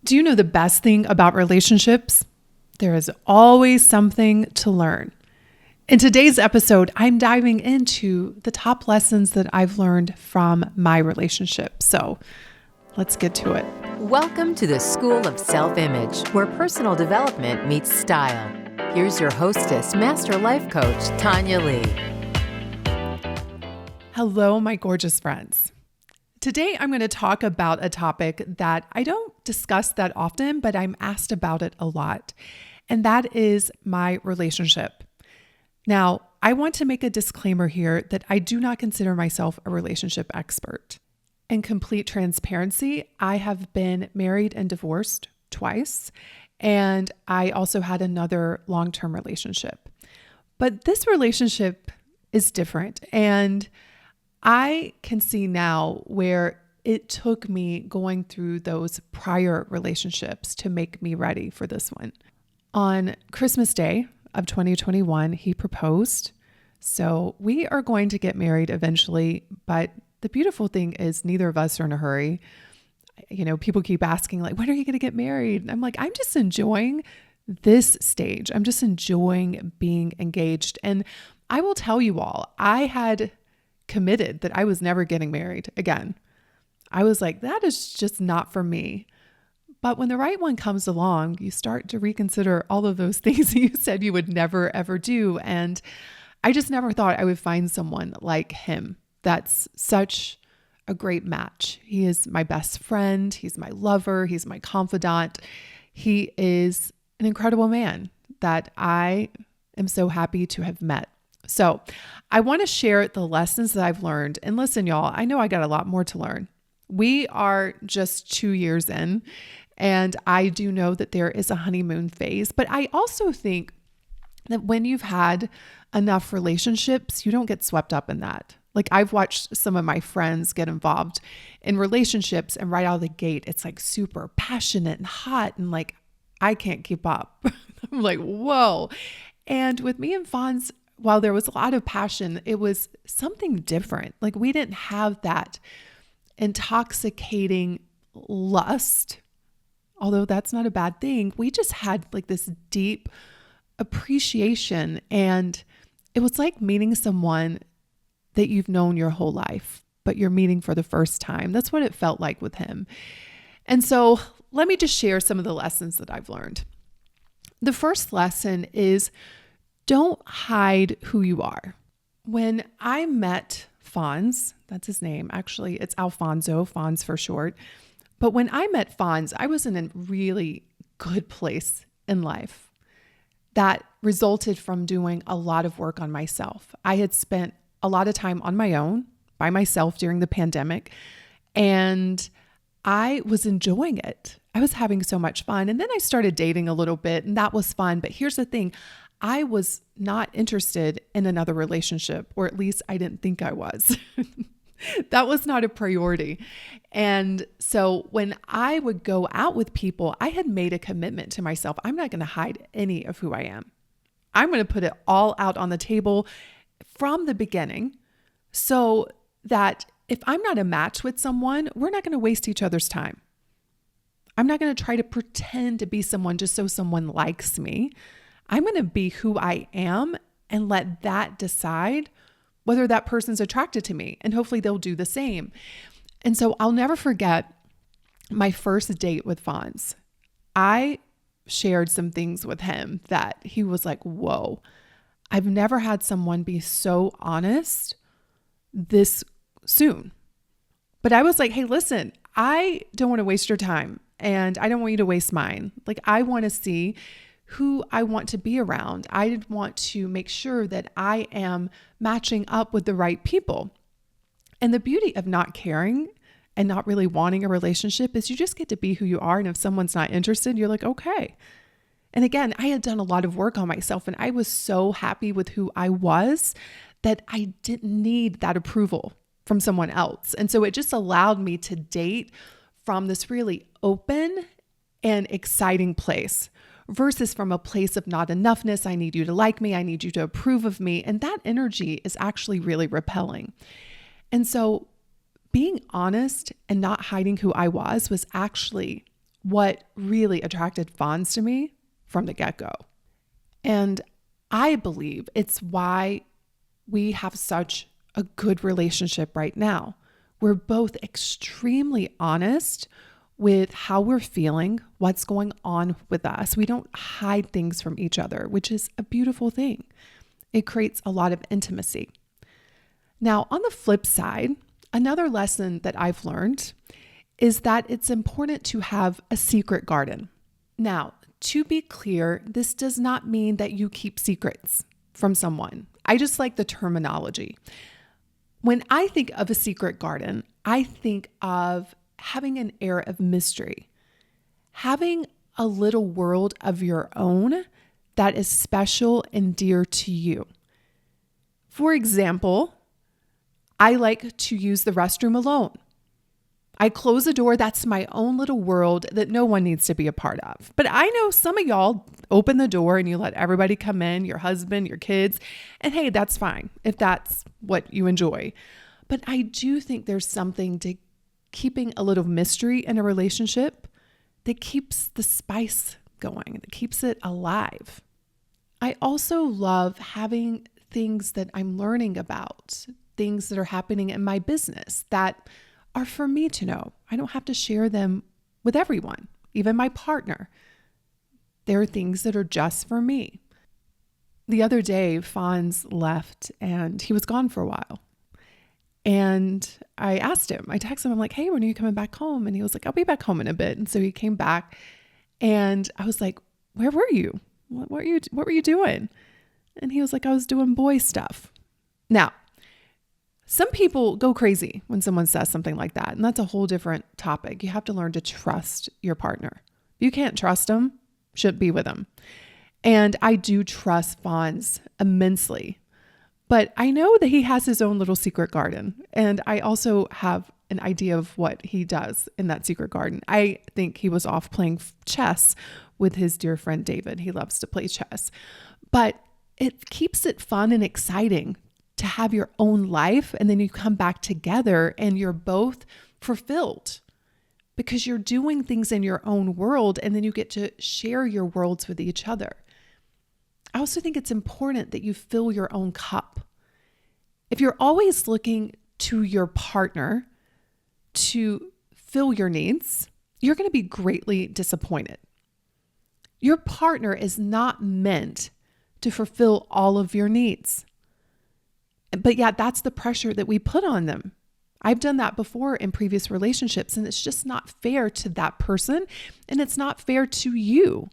Do you know the best thing about relationships? There is always something to learn. In today's episode, I'm diving into the top lessons that I've learned from my relationship. So let's get to it. Welcome to the School of Self-Image, where personal development meets style. Here's your hostess, Master Life Coach, Tonya Leigh. Hello, my gorgeous friends. Today, I'm going to talk about a topic that I don't discuss that often, but I'm asked about it a lot, and that is my relationship. Now, I want to make a disclaimer here that I do not consider myself a relationship expert. In complete transparency, I have been married and divorced twice, and I also had another long-term relationship. But this relationship is different, and I can see now where it took me going through those prior relationships to make me ready for this one. On Christmas Day of 2021, he proposed. So we are going to get married eventually, but the beautiful thing is neither of us are in a hurry. You know, people keep asking like, when are you going to get married? And I'm like, I'm just enjoying this stage. I'm just enjoying being engaged. And I will tell you all, I had committed that I was never getting married again. I was like, that is just not for me. But when the right one comes along, you start to reconsider all of those things that you said you would never, ever do. And I just never thought I would find someone like him. That's such a great match. He is my best friend. He's my lover. He's my confidant. He is an incredible man that I am so happy to have met. So I want to share the lessons that I've learned. And listen, y'all, I know I got a lot more to learn. We are just 2 years in, and I do know that there is a honeymoon phase, but I also think that when you've had enough relationships, you don't get swept up in that. Like I've watched some of my friends get involved in relationships, and right out of the gate, it's like super passionate and hot, and like, I can't keep up. I'm like, whoa. And with me and Fonz, while there was a lot of passion, it was something different. Like we didn't have that intoxicating lust, although that's not a bad thing. We just had like this deep appreciation, and it was like meeting someone that you've known your whole life, but you're meeting for the first time. That's what it felt like with him. And so let me just share some of the lessons that I've learned. The first lesson is don't hide who you are. When I met Fonz, that's his name. Actually, it's Alfonso, Fonz for short. But when I met Fonz, I was in a really good place in life that resulted from doing a lot of work on myself. I had spent a lot of time on my own, by myself during the pandemic, and I was enjoying it. I was having so much fun. And then I started dating a little bit, and that was fun. But here's the thing. I was not interested in another relationship, or at least I didn't think I was. That was not a priority. And so when I would go out with people, I had made a commitment to myself. I'm not going to hide any of who I am. I'm going to put it all out on the table from the beginning so that if I'm not a match with someone, we're not going to waste each other's time. I'm not going to try to pretend to be someone just so someone likes me. I'm going to be who I am and let that decide whether that person's attracted to me, and hopefully they'll do the same. And so I'll never forget my first date with Fonz. I shared some things with him that he was like, whoa, I've never had someone be so honest this soon. But I was like, hey, listen, I don't want to waste your time, and I don't want you to waste mine. Like, I want to see who I want to be around. I want to make sure that I am matching up with the right people. And the beauty of not caring and not really wanting a relationship is you just get to be who you are. And if someone's not interested, you're like, okay. And again, I had done a lot of work on myself, and I was so happy with who I was that I didn't need that approval from someone else. And so it just allowed me to date from this really open and exciting place versus from a place of not enoughness. I need you to like me. I need you to approve of me. And that energy is actually really repelling. And so being honest and not hiding who I was actually what really attracted Fonz to me from the get-go. And I believe it's why we have such a good relationship right now. We're both extremely honest with how we're feeling, what's going on with us. We don't hide things from each other, which is a beautiful thing. It creates a lot of intimacy. Now, on the flip side, another lesson that I've learned is that it's important to have a secret garden. Now, to be clear, this does not mean that you keep secrets from someone. I just like the terminology. When I think of a secret garden, I think of having an air of mystery, having a little world of your own that is special and dear to you. For example, I like to use the restroom alone. I close the door. That's my own little world that no one needs to be a part of. But I know some of y'all open the door and you let everybody come in, your husband, your kids, and hey, that's fine if that's what you enjoy. But I do think there's something to keeping a little mystery in a relationship that keeps the spice going, that keeps it alive. I also love having things that I'm learning about, things that are happening in my business that are for me to know. I don't have to share them with everyone, even my partner. There are things that are just for me. The other day, Fonz left and he was gone for a while. And I asked him, I texted him, I'm like, hey, when are you coming back home? And he was like, I'll be back home in a bit. And so he came back and I was like, where were you? What were you doing? And he was like, I was doing boy stuff. Now, some people go crazy when someone says something like that. And that's a whole different topic. You have to learn to trust your partner. If you can't trust them, shouldn't be with them. And I do trust Fonz immensely. But I know that he has his own little secret garden. And I also have an idea of what he does in that secret garden. I think he was off playing chess with his dear friend David. He loves to play chess. But it keeps it fun and exciting to have your own life. And then you come back together and you're both fulfilled because you're doing things in your own world. And then you get to share your worlds with each other. I also think it's important that you fill your own cup. If you're always looking to your partner to fill your needs, you're going to be greatly disappointed. Your partner is not meant to fulfill all of your needs. But yet that's the pressure that we put on them. I've done that before in previous relationships, and it's just not fair to that person, and it's not fair to you.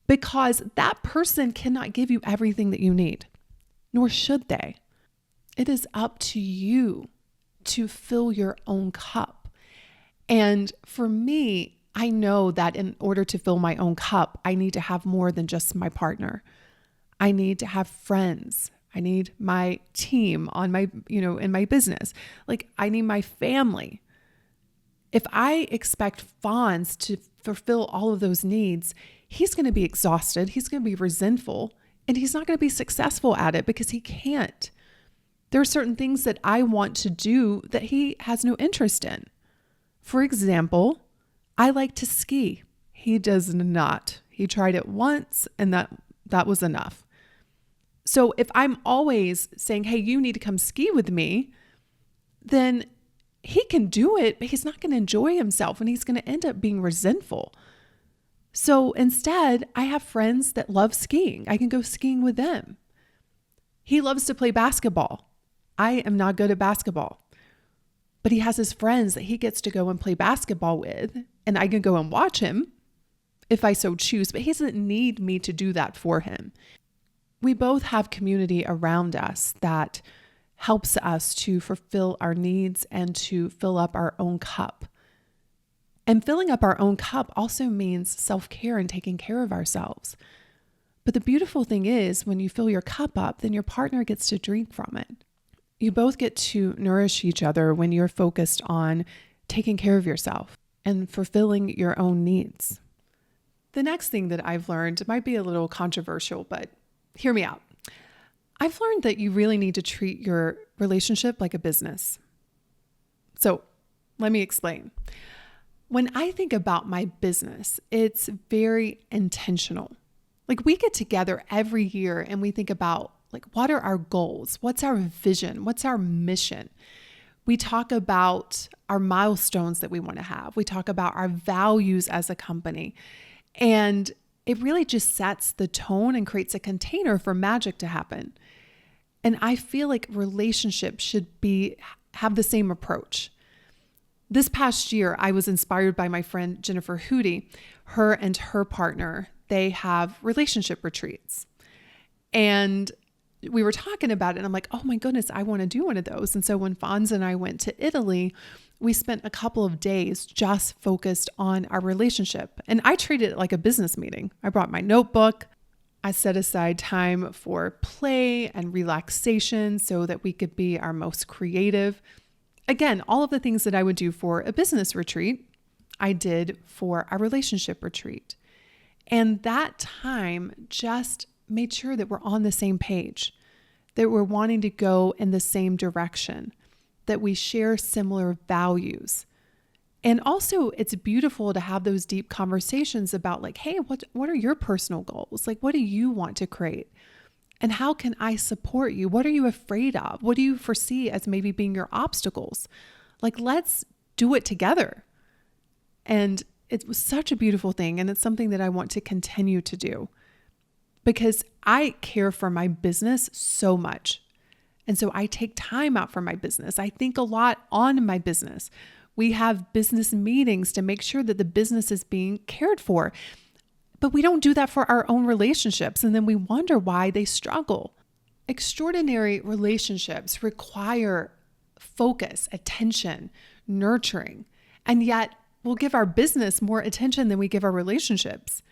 Because that person cannot give you everything that you need, nor should they. It is up to you to fill your own cup. And for me, I know that in order to fill my own cup, I need to have more than just my partner. I need to have friends. I need my team on my, in my business. Like I need my family. If I expect Fonz to fulfill all of those needs, he's going to be exhausted. He's going to be resentful, and he's not going to be successful at it because he can't. There are certain things that I want to do that he has no interest in. For example, I like to ski. He does not. He tried it once and that was enough. So if I'm always saying, hey, you need to come ski with me, then he can do it, but he's not going to enjoy himself and he's going to end up being resentful. So instead, I have friends that love skiing. I can go skiing with them. He loves to play basketball. I am not good at basketball, but he has his friends that he gets to go and play basketball with, and I can go and watch him if I so choose, but he doesn't need me to do that for him. We both have community around us that helps us to fulfill our needs and to fill up our own cup. And filling up our own cup also means self-care and taking care of ourselves. But the beautiful thing is when you fill your cup up, then your partner gets to drink from it. You both get to nourish each other when you're focused on taking care of yourself and fulfilling your own needs. The next thing that I've learned might be a little controversial, but hear me out. I've learned that you really need to treat your relationship like a business. So let me explain. When I think about my business, it's very intentional. Like we get together every year and we think about like, what are our goals? What's our vision? What's our mission? We talk about our milestones that we want to have. We talk about our values as a company. And it really just sets the tone and creates a container for magic to happen. And I feel like relationships should have the same approach. This past year, I was inspired by my friend Jennifer Hootie. Her and her partner, they have relationship retreats. And we were talking about it and I'm like, oh my goodness, I want to do one of those. And so when Fonz and I went to Italy, we spent a couple of days just focused on our relationship. And I treated it like a business meeting. I brought my notebook. I set aside time for play and relaxation so that we could be our most creative. Again, all of the things that I would do for a business retreat, I did for our relationship retreat. And that time just made sure that we're on the same page, that we're wanting to go in the same direction, that we share similar values. And also it's beautiful to have those deep conversations about like, hey, what are your personal goals? Like, what do you want to create? And how can I support you? What are you afraid of? What do you foresee as maybe being your obstacles? Like, let's do it together. And it was such a beautiful thing. And it's something that I want to continue to do because I care for my business so much. And so I take time out for my business. I think a lot on my business. We have business meetings to make sure that the business is being cared for. But we don't do that for our own relationships. And then we wonder why they struggle. Extraordinary relationships require focus, attention, nurturing. And yet we'll give our business more attention than we give our relationships.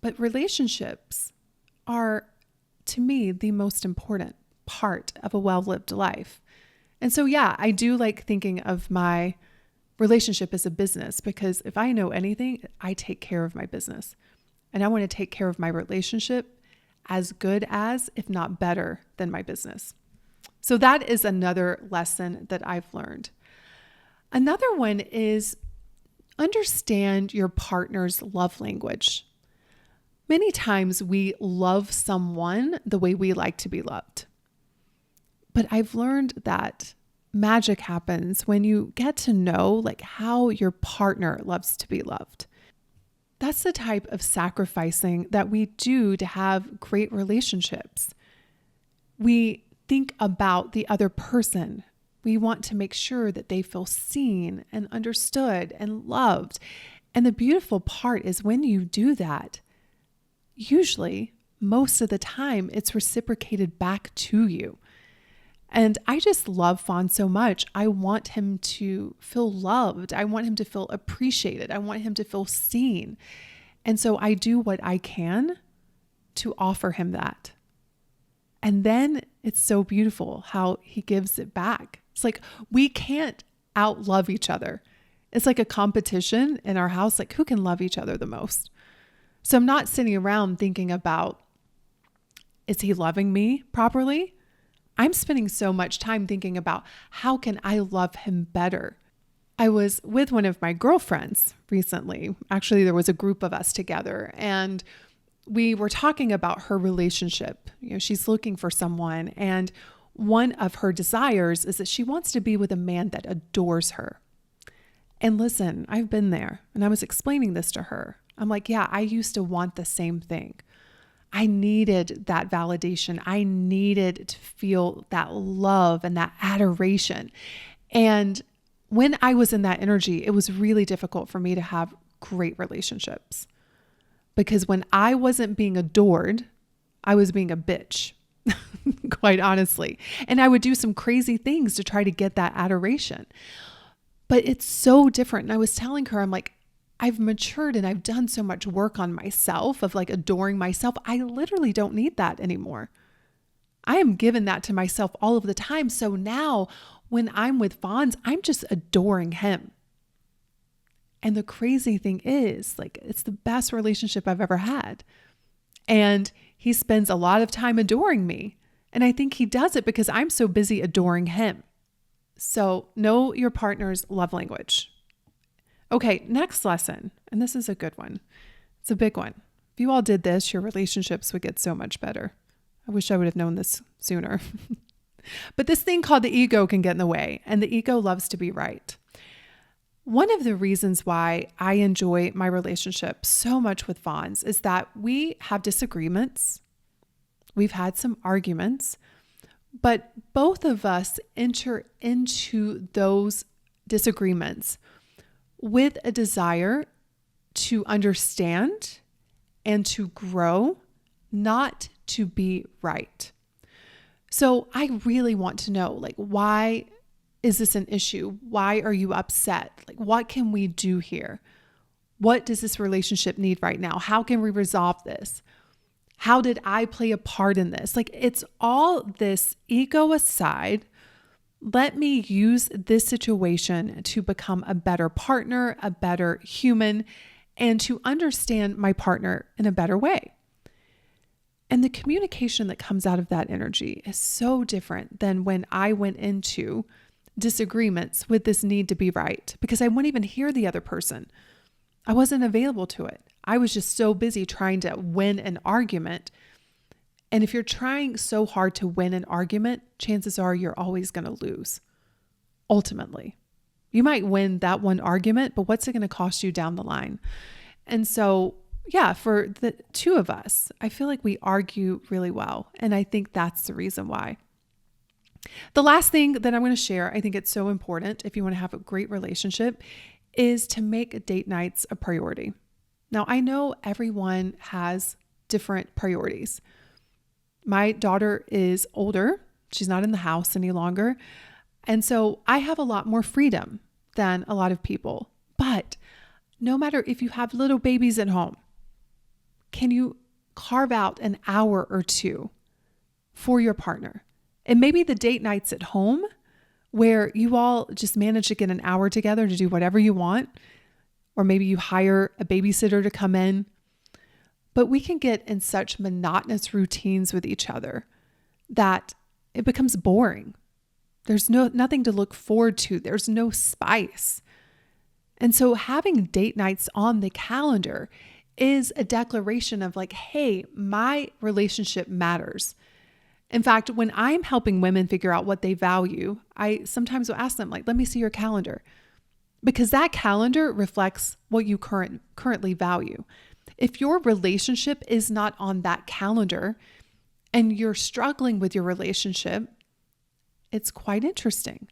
But relationships are, to me, the most important part of a well-lived life. And so, yeah, I do like thinking of my relationship as a business because if I know anything, I take care of my business. And I want to take care of my relationship as good as, if not better than my business. So that is another lesson that I've learned. Another one is understand your partner's love language. Many times we love someone the way we like to be loved. But I've learned that magic happens when you get to know like how your partner loves to be loved. That's the type of sacrificing that we do to have great relationships. We think about the other person. We want to make sure that they feel seen and understood and loved. And the beautiful part is when you do that, usually, most of the time, it's reciprocated back to you. And I just love Fawn so much. I want him to feel loved. I want him to feel appreciated. I want him to feel seen. And so I do what I can to offer him that. And then it's so beautiful how he gives it back. It's like we can't outlove each other. It's like a competition in our house, like who can love each other the most. So I'm not sitting around thinking about, is he loving me properly? I'm spending so much time thinking about how can I love him better? I was with one of my girlfriends recently. Actually, there was a group of us together and we were talking about her relationship. You know, she's looking for someone and one of her desires is that she wants to be with a man that adores her. And listen, I've been there and I was explaining this to her. I'm like, yeah, I used to want the same thing. I needed that validation. I needed to feel that love and that adoration. And when I was in that energy, it was really difficult for me to have great relationships. Because when I wasn't being adored, I was being a bitch, quite honestly. And I would do some crazy things to try to get that adoration. But it's so different. And I was telling her, I'm like, I've matured and I've done so much work on myself of like adoring myself. I literally don't need that anymore. I am giving that to myself all of the time. So now when I'm with Fonz, I'm just adoring him. And the crazy thing is like, it's the best relationship I've ever had. And he spends a lot of time adoring me. And I think he does it because I'm so busy adoring him. So know your partner's love language. Okay, next lesson. And this is a good one. It's a big one. If you all did this, your relationships would get so much better. I wish I would have known this sooner. But this thing called the ego can get in the way, and the ego loves to be right. One of the reasons why I enjoy my relationship so much with Vons is that we have disagreements. We've had some arguments, but both of us enter into those disagreements with a desire to understand and to grow, not to be right. So I really want to know, like, why is this an issue? Why are you upset? Like, what can we do here? What does this relationship need right now? How can we resolve this? How did I play a part in this? Like, it's all this ego aside. Let me use this situation to become a better partner, a better human, and to understand my partner in a better way. And the communication that comes out of that energy is so different than when I went into disagreements with this need to be right, because I wouldn't even hear the other person. I wasn't available to it. I was just so busy trying to win an argument. And if you're trying so hard to win an argument, chances are you're always going to lose. Ultimately, you might win that one argument, but what's it going to cost you down the line? And so, yeah, for the two of us, I feel like we argue really well. And I think that's the reason why. The last thing that I'm going to share, I think it's so important if you want to have a great relationship, is to make date nights a priority. Now, I know everyone has different priorities. My daughter is older. She's not in the house any longer. And so I have a lot more freedom than a lot of people. But no matter if you have little babies at home, can you carve out an hour or two for your partner? And maybe the date nights at home where you all just manage to get an hour together to do whatever you want, or maybe you hire a babysitter to come in. But we can get in such monotonous routines with each other that it becomes boring. There's nothing to look forward to. There's no spice. And so having date nights on the calendar is a declaration of like, hey, my relationship matters. In fact, when I'm helping women figure out what they value, I sometimes will ask them, like, let me see your calendar. Because that calendar reflects what you currently value. If your relationship is not on that calendar and you're struggling with your relationship, it's quite interesting.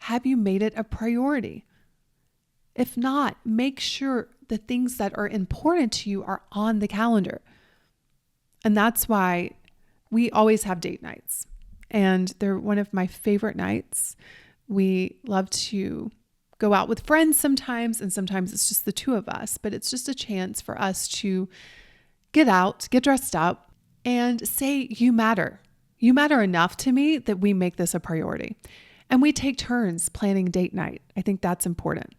Have you made it a priority? If not, make sure the things that are important to you are on the calendar. And that's why we always have date nights. And they're one of my favorite nights. We love to go out with friends sometimes, and sometimes it's just the two of us, but it's just a chance for us to get out, get dressed up, and say, you matter. You matter enough to me that we make this a priority. And we take turns planning date night. I think that's important.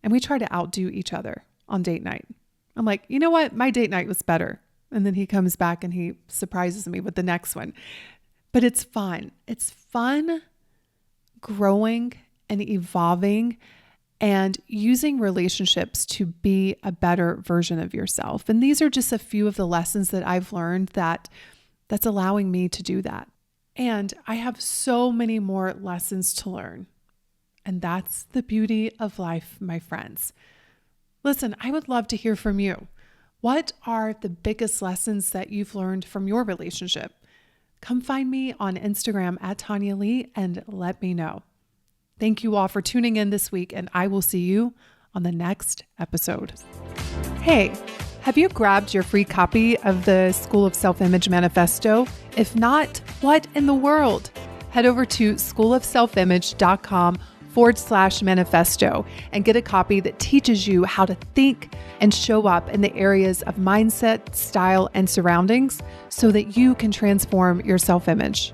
And we try to outdo each other on date night. I'm like, you know what? My date night was better. And then he comes back and he surprises me with the next one. But it's fun. It's fun growing and evolving and using relationships to be a better version of yourself. And these are just a few of the lessons that I've learned that's allowing me to do that. And I have so many more lessons to learn. And that's the beauty of life, my friends. Listen, I would love to hear from you. What are the biggest lessons that you've learned from your relationship? Come find me on Instagram at Tonya Leigh and let me know. Thank you all for tuning in this week, and I will see you on the next episode. Hey, have you grabbed your free copy of the School of Self-Image Manifesto? If not, what in the world? Head over to schoolofselfimage.com/manifesto and get a copy that teaches you how to think and show up in the areas of mindset, style, and surroundings so that you can transform your self-image.